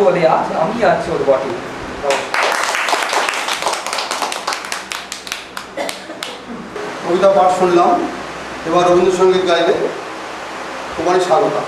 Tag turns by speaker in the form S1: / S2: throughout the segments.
S1: বলে আজ আমি আছি ওর বটে।
S2: কবিতা পাঠ শুনলাম, এবার রবীন্দ্রসঙ্গীত গাইবে কুমারী স্বাগতা।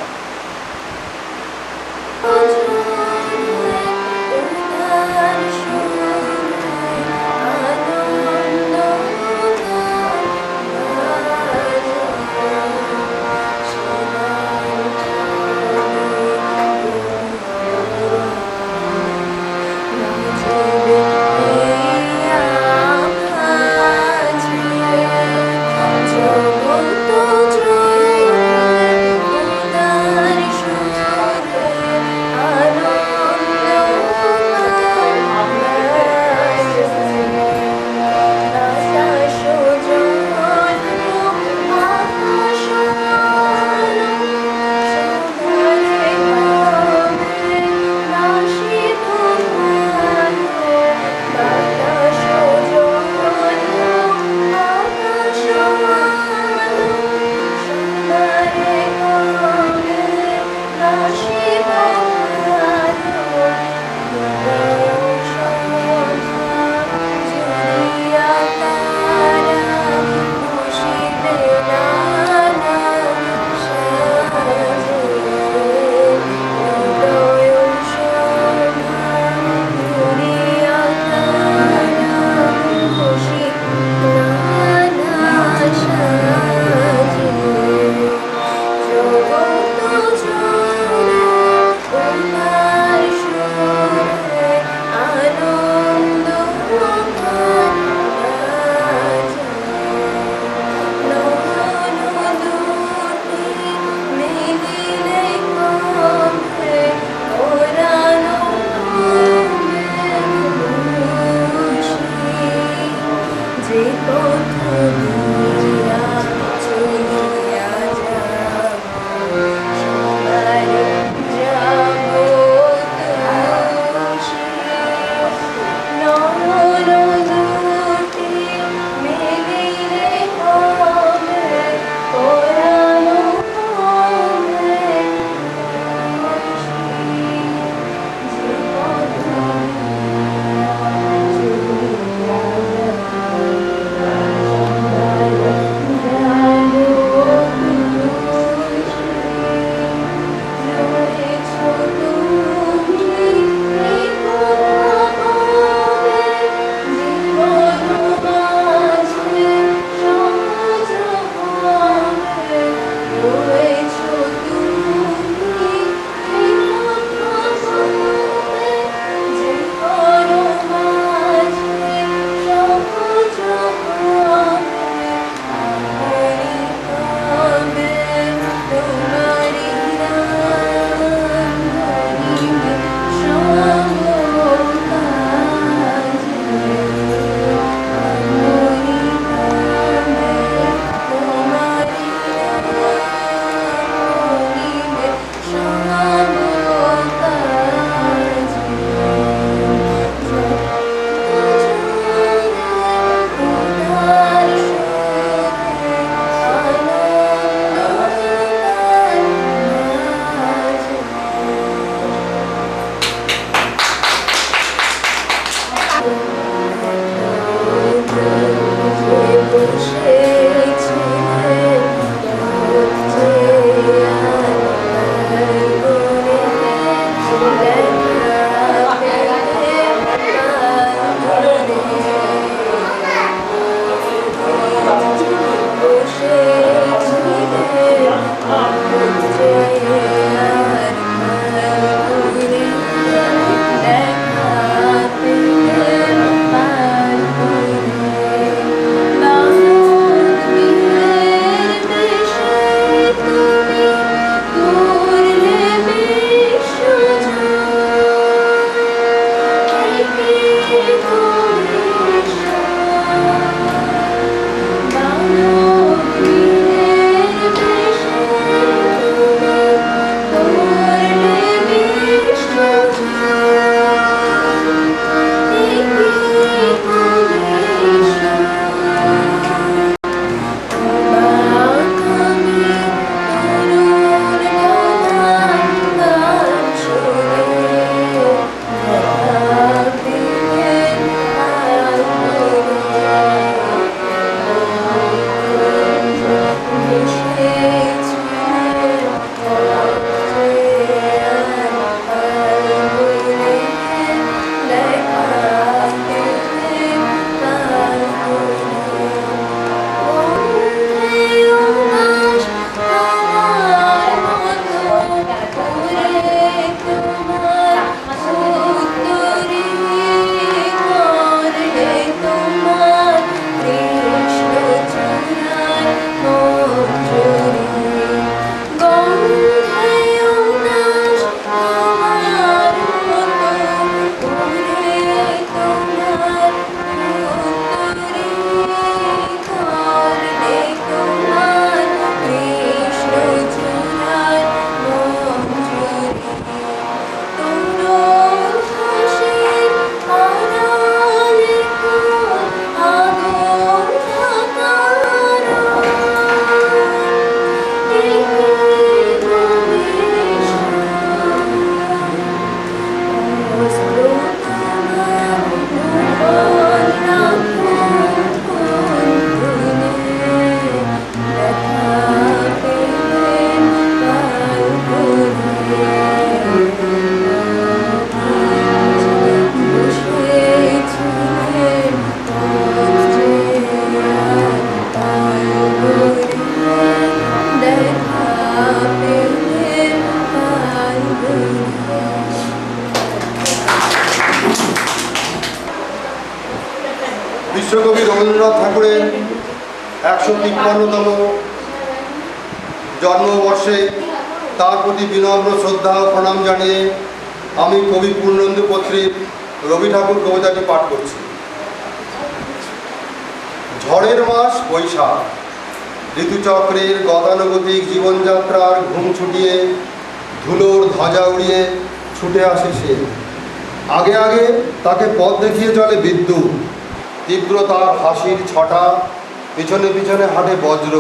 S2: বিশ্বকবি রবীন্দ্রনাথ ঠাকুরের 153তম জন্মবর্ষে তার প্রতি বিনম্র শ্রদ্ধা ও প্রণাম জানিয়ে আমি কবি পূর্ণেন্দু পত্রীর রবি ঠাকুর কবিতাটি পাঠ করছি। ঝড়ের মাস বৈশাখ, ঋতুচক্রের গতানুগতিক জীবনযাত্রার ঘুম ছুটিয়ে ধুলোর ধ্বজা উড়িয়ে ছুটে আসে সে। আগে আগে তাকে পথ দেখিয়ে চলে বিদ্যুৎ, তীব্র তার হাসির ছটা, পিছনে পিছনে হাঁটে বজ্র,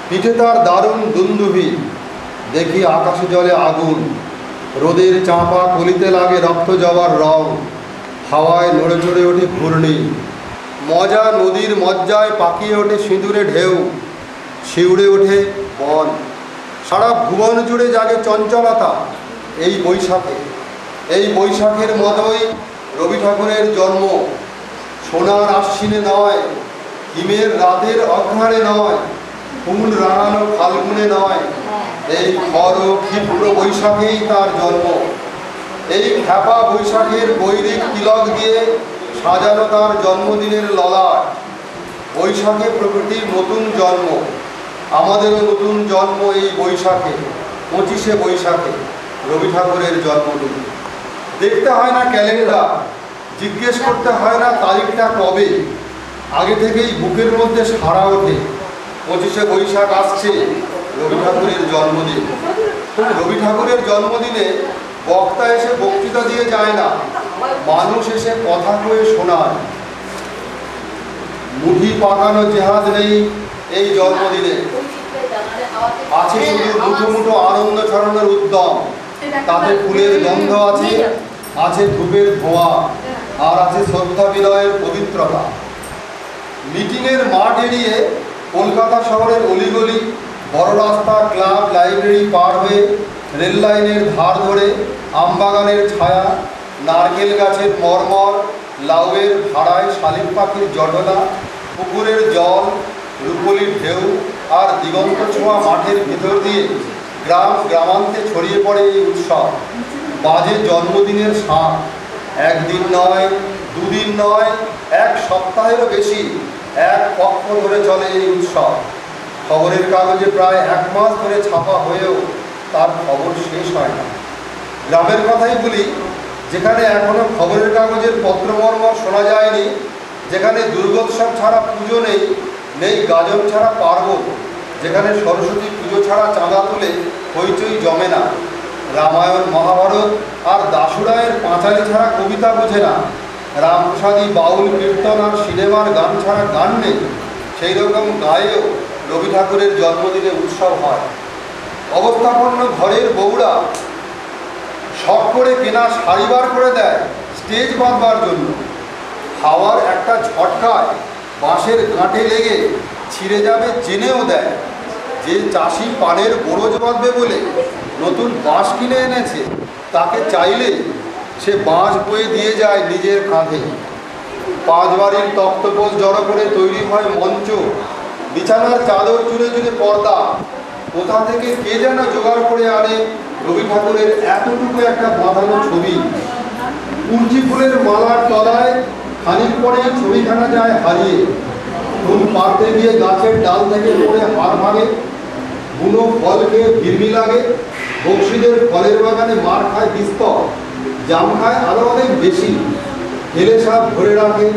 S2: পিঠে তার দারুণ দুন্দুভি। দেখি আকাশে জলে আগুন, রোদের চাঁপা কলিতে লাগে রক্ত জবার রং, হাওয়ায় নড়ে চড়ে ওঠে ঘূর্ণি, মজা নদীর মজ্জায় পাকিয়ে ওঠে সিঁদুরে ঢেউ, শিউড়ে ওঠে বন। সারা ভুবন জুড়ে জাগে চঞ্চলতা এই বৈশাখে। এই বৈশাখের মতোই রবি ঠাকুরের জন্ম। সোনার আশ্বিনে নয়, হিমের রাতের অঘ্রাণে নয়, ফুল রাঙানো ফাল্গুনে নয়, এই খর ক্ষিপ্র বৈশাখেই তার জন্ম। এই খ্যাপা বৈশাখের বৈরিক তিলক দিয়ে সাজানো তার জন্মদিনের ললাট। বৈশাখে প্রকৃতির নতুন জন্ম, আমাদেরও নতুন জন্ম এই বৈশাখে। 25শে বৈশাখে রবি ঠাকুরের জন্মদিন। দেখতে হয় না ক্যালেন্ডার, জিজ্ঞেস করতে হয় না তারিখটা কবে, আগে থেকেই বুকের মধ্যে সাড়া ওঠে 25শে বৈশাখ আসছে, রবি ঠাকুরের জন্মদিন। রবি ঠাকুরের জন্মদিনে বক্তা এসে বক্তৃতা দিয়ে যায় না, মানুষ এসে কথা কয়ে শোনায়। মুঠি পাকানো জেহাদ নেই এই জন্মদিনে, আছে শুধু মুঠো মুঠো আনন্দ ছড়ানোর উদ্যম। তাতে ফুলের গন্ধ আছে, আছে ধূপের ধোঁয়া, আর আছে শ্রদ্ধা বিনয়ের পবিত্রতা। মিটিংয়ের মাঠ এড়িয়ে কলকাতা শহরের অলিগলি, বড় রাস্তা, ক্লাব, লাইব্রেরি পার হয়ে রেল লাইনের ধার ধরে আমবাগানের ছায়া, নারকেল গাছের মরমর, লাউয়ের ভাড়ায় শালিক পাখির জটলা, পুকুরের জল, রুপলির ঢেউ আর দিগন্ত ছোঁয়া মাঠের ভিতর দিয়ে গ্রাম গ্রামান্তে ছড়িয়ে পড়ে এই উৎসব। বাজে জন্মদিনের শাঁখ। একদিন নয়, দুদিন নয়, এক সপ্তাহেরও বেশি এক পক্ষ ধরে চলে এই উৎসব। খবরের কাগজে প্রায় 1 মাস ধরে ছাপা হয়েও তার খবর শেষ হয় না। গ্রামের কথাই বলি, যেখানে এখনো খবরের কাগজের পত্রমর্মর শোনা যায়নি, যেখানে দুর্গোৎসব ছাড়া পুজো নেই, নেই গাজন ছাড়া পার্বণ, যেখানে সরস্বতী পুজো ছাড়া চাঁদা তুলে হইচই জমে না, রামায়ণ মহাভারত আর দাসুরায়ের পাঁচালী ছাড়া কবিতা বোঝে না, রামপ্রসাদী বাউল কীর্তন আর সিনেমার গান ছাড়া গান নেই, সেই রকম গায়েও রবি ঠাকুরের জন্মদিনে উৎসব হয়। অবস্থাপন্ন ঘরের বউরা শখ করে কেনা শাড়ি বার করে দেয় স্টেজ বাঁধবার জন্য। হাওয়ার একটা ঝটকায় বাঁশের গাঁটে লেগে ছিঁড়ে যাবে জেনেও দেয়। যে চাষি পানের বরজ বাঁধবে বলে নতুন বাঁশ কিনে এনেছে, তাকে চাইলে সে বাঁশ বয়ে দিয়ে যায় নিজের কাঁধে। 5 বাড়ির তক্তপোষ জড়ো করে তৈরি হয় মঞ্চ, বিছানার চাদর জুড়ে জুড়ে পর্দা। কোথা থেকে কে যেন জোগাড় করে আনে রবি ঠাকুরের এতটুকু একটা বাঁধানো ছবি। কুঞ্চি ফুলের মালার তলায় খানিক পরেই ছবিখানা যায় হারিয়ে। ফুল পাড়তে গিয়ে গাছের ডাল থেকে পড়ে হাড় ভাঙে, বুনো ফল খেয়ে ভিড়মি লাগে। বক্সিদের ফলের বাগানে মার খায় বিস্তর, জাম খায় আরো অনেক বেশি। হেলে সাপ ধরে রাখে,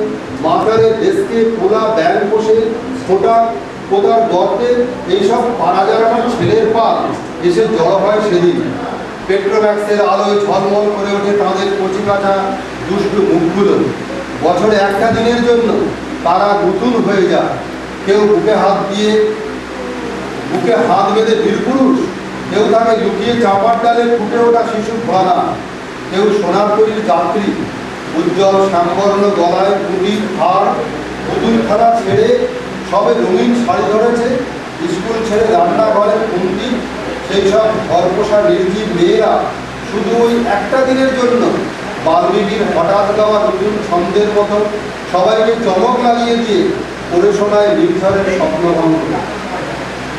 S2: মাথারের ডেস্কে খোলা ব্যাগ বসে ছোটা কোদার গর্তে এইসব পাড়া জানানোর ছেলের পাল এসে জড়ো হয় সেদিন। পেট্রোম্যাক্সের আলোয় ঝলমল করে ওঠে তাদের কচি কাঁচা দুষ্টু মুখগুলো। বছরে একটা দিনের জন্য তারা নতুন হয়ে যায়। কেউ বুকে হাত বেঁধে বীরপুরুষ, কেউ তাকে লুকিয়ে চাপার ডালে ফুটে ওঠা শিশু ঘোড়া, কেউ সোনার তৈরির যাত্রী। উজ্জ্বল শ্যামবর্ণ গলায় পুঁতির হার, পুতুল খেলা ছেড়ে সবে রঙিন শাড়ি ধরেছে, স্কুল ছেড়ে রান্নাঘরে কুন্তি। সেই সব ঘরপোষা নির্জীব মেয়েরা শুধু ওই একটা দিনের জন্য বাল্মীকির হঠাৎ গাওয়া নতুন ছন্দের মতো সবাইকে চমক লাগিয়ে দিয়ে পড়ে শোনায় নির্ঝরের স্বপ্নভঙ্গ।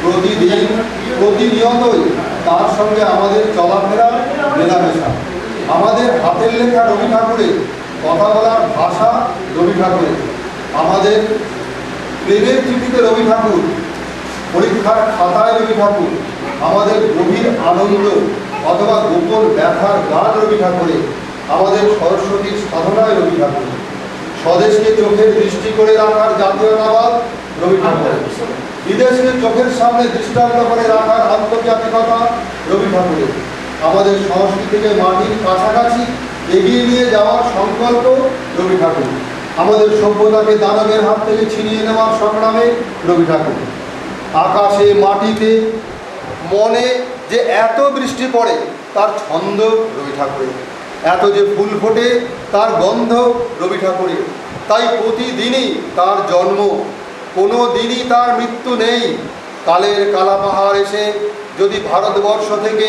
S2: প্রতিদিন প্রতিনিয়তই তার সঙ্গে আমাদের চলাফেরা, মেলামেশা। আমাদের হাতের লেখা রবি ঠাকুরের, কথা বলার ভাষা রবি ঠাকুরের। আমাদের প্রেমের চিঠিতে রবি ঠাকুর, পরীক্ষার খাতায় রবি ঠাকুর, আমাদের গভীর আনন্দ অথবা গোপন ব্যথার গান রবি ঠাকুরের, আমাদের সরস্বতীর সাধনায় রবি ঠাকুর, স্বদেশকে চোখের দৃষ্টি করে রাখার জাতীয়তাবাদ রবি ঠাকুরের, বিদেশকে চোখের সামনে দৃষ্টান্ত করে রাখার আন্তর্জাতিকতা রবি ঠাকুরের, আমাদের সংস্কৃতিকে মাটির কাছাকাছি এগিয়ে নিয়ে যাওয়ার সংকল্প রবি ঠাকুর, আমাদের সভ্যতাকে দানবের হাত থেকে ছিনিয়ে নেওয়ার সংগ্রামে রবি ঠাকুর। আকাশে মাটিতে মনে যে এত বৃষ্টি পড়ে তার ছন্দ রবি ঠাকুরের, এত যে ফুল ফোটে তার গন্ধ রবি ঠাকুরের। তাই প্রতিদিনই তার জন্ম, কোনো দিনই তার মৃত্যু নেই। কালের কালাপাহাড় এসে যদি ভারতবর্ষ থেকে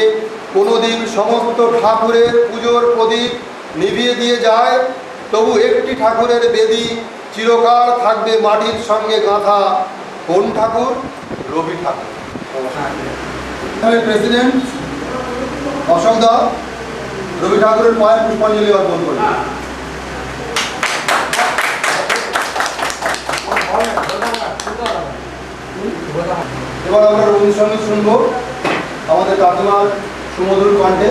S2: কোনো দিন সমস্ত ঠাকুরের পুজোর প্রদীপ নিভিয়ে দিয়ে যায়, তবু একটি ঠাকুরের বেদি চিরকাল থাকবে মাটির সঙ্গে গাঁথা। কোন ঠাকুর? রবি ঠাকুর। প্রেসিডেন্ট অশোক দা রবি ঠাকুরের পায়ে পুষ্পাঞ্জলি অর্পণ করি। এবার আমরা রবীন্দ্রসঙ্গীত শুনব আমাদের কাকিমার সুমধুর কণ্ঠে,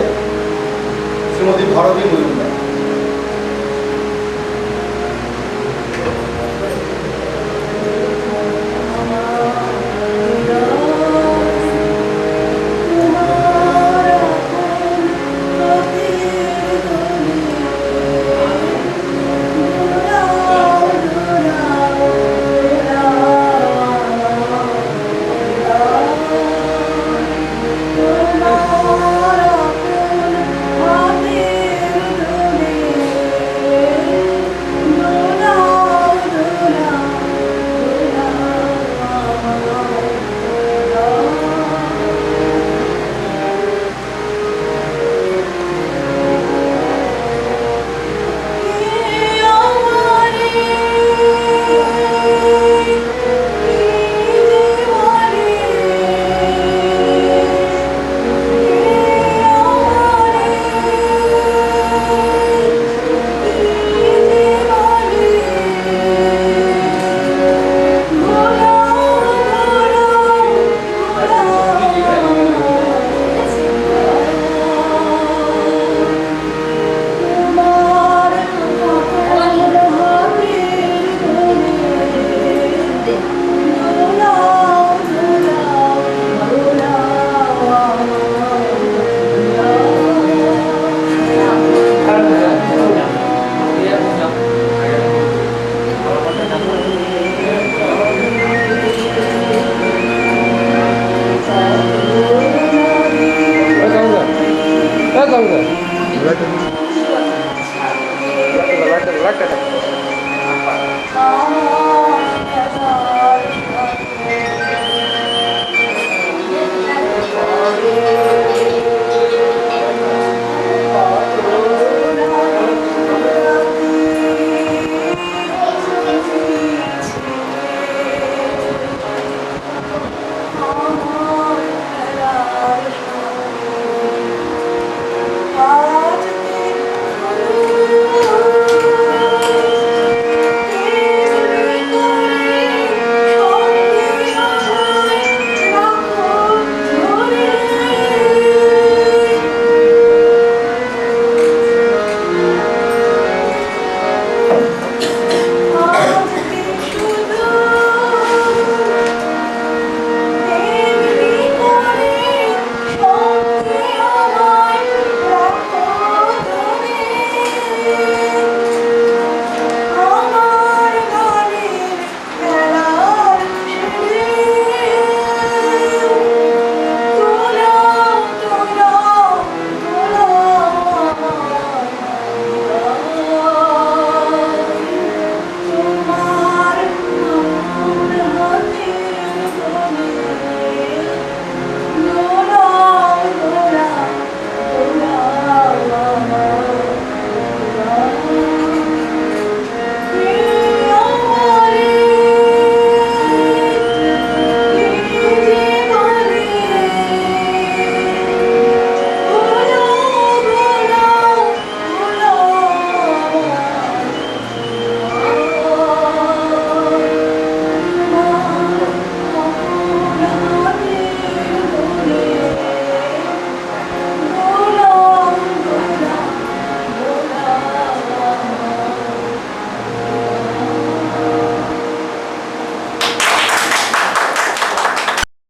S2: শ্রীমতী ভারতী মজুমদার।
S3: Like